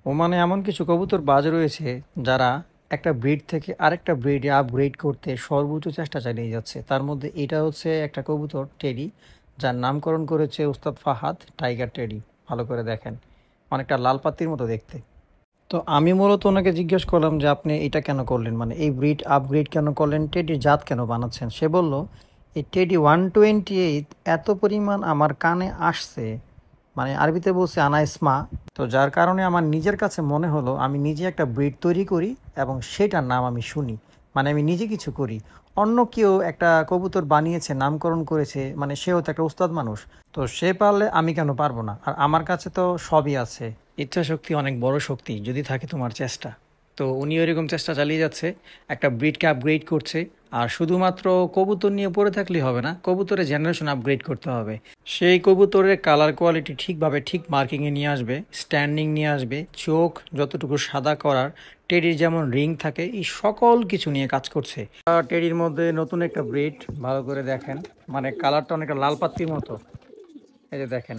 ওমানে এমন কিছু কবুতর বাজ রয়েছে যারা একটা ব্রিড থেকে আরেকটা ব্রিডে আপগ্রেড করতে সর্বোচ্চ চেষ্টা চালিয়ে যাচ্ছে। তার মধ্যে এটা হচ্ছে একটা কবুতর টেডি, যার নামকরণ করেছে উস্তাদ ফাহাদ টাইগার টেডি। ভালো করে দেখেন, অনেকটা লাল পাত্তির মতো দেখতে। তো আমি মূলত ওনাকে জিজ্ঞেস করলাম যে আপনি এটা কেন করলেন, মানে এই ব্রিড আপগ্রেড কেন করলেন, টেডির জাত কেন বানাচ্ছেন। সে বলল এই টেডি 128 এত পরিমাণ আমার কানে আসছে, মানে আরবিতে বলছে আনা ইসমা। তো যার কারণে আমার নিজের কাছে মনে হলো আমি নিজে একটা ব্রিড তৈরি করি এবং সেটার নাম আমি শুনি, মানে আমি নিজে কিছু করি। অন্য কেউ একটা কবুতর বানিয়েছে, নামকরণ করেছে, মানে সেও তো একটা উস্তাদ মানুষ। তো সে পারলে আমি কেন পারবো না? আর আমার কাছে তো সবই আছে। ইচ্ছা শক্তি অনেক বড় শক্তি যদি থাকে তোমার চেষ্টা। তো উনি এরকম চেষ্টা চালিয়ে যাচ্ছে, একটা ব্রিডকে আপগ্রেড করছে। আর শুধুমাত্র কবুতর নিয়ে পড়ে থাকলেই হবে না, কবুতরের জেনারেশন আপগ্রেড করতে হবে। সেই কবুতরের কালার কোয়ালিটি ঠিকভাবে ঠিক মার্কিংয়ে নিয়ে আসবে, স্ট্যান্ডিং নিয়ে আসবে, চোখ যতটুকু সাদা করার, টেডির যেমন রিং থাকে, এই সকল কিছু নিয়ে কাজ করছে। টেডির মধ্যে নতুন একটা ব্রিড, ভালো করে দেখেন, মানে কালারটা অনেকটা লাল পাত্তির মতো। এই যে দেখেন,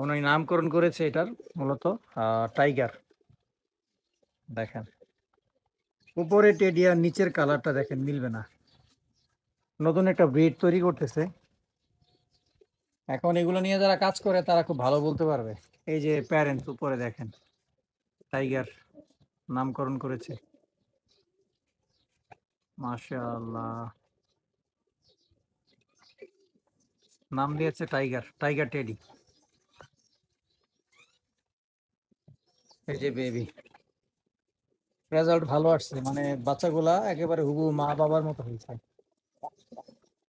উনি নামকরণ করেছে এটার মূলত টাইগার। দেখেন উপরে টেডি আর নিচের কালারটা দেখেন, মিলবে না। নতুন একটা ব্রিড তৈরি করতেছে। এখন এগুলো নিয়ে যারা কাজ করে তারা খুব ভালো বলতে পারবে। এই যে প্যারেন্টস উপরে দেখেন, টাইগার নামকরণ করেছে। মাশাআল্লাহ, নাম দিয়েছে টাইগার, টাইগার টেডি। এই যে বেবি, রেজাল্ট ভালো আসছে, মানে বাচ্চাগুলা একেবারে হুবহু মা বাবার মতো হয়েছে।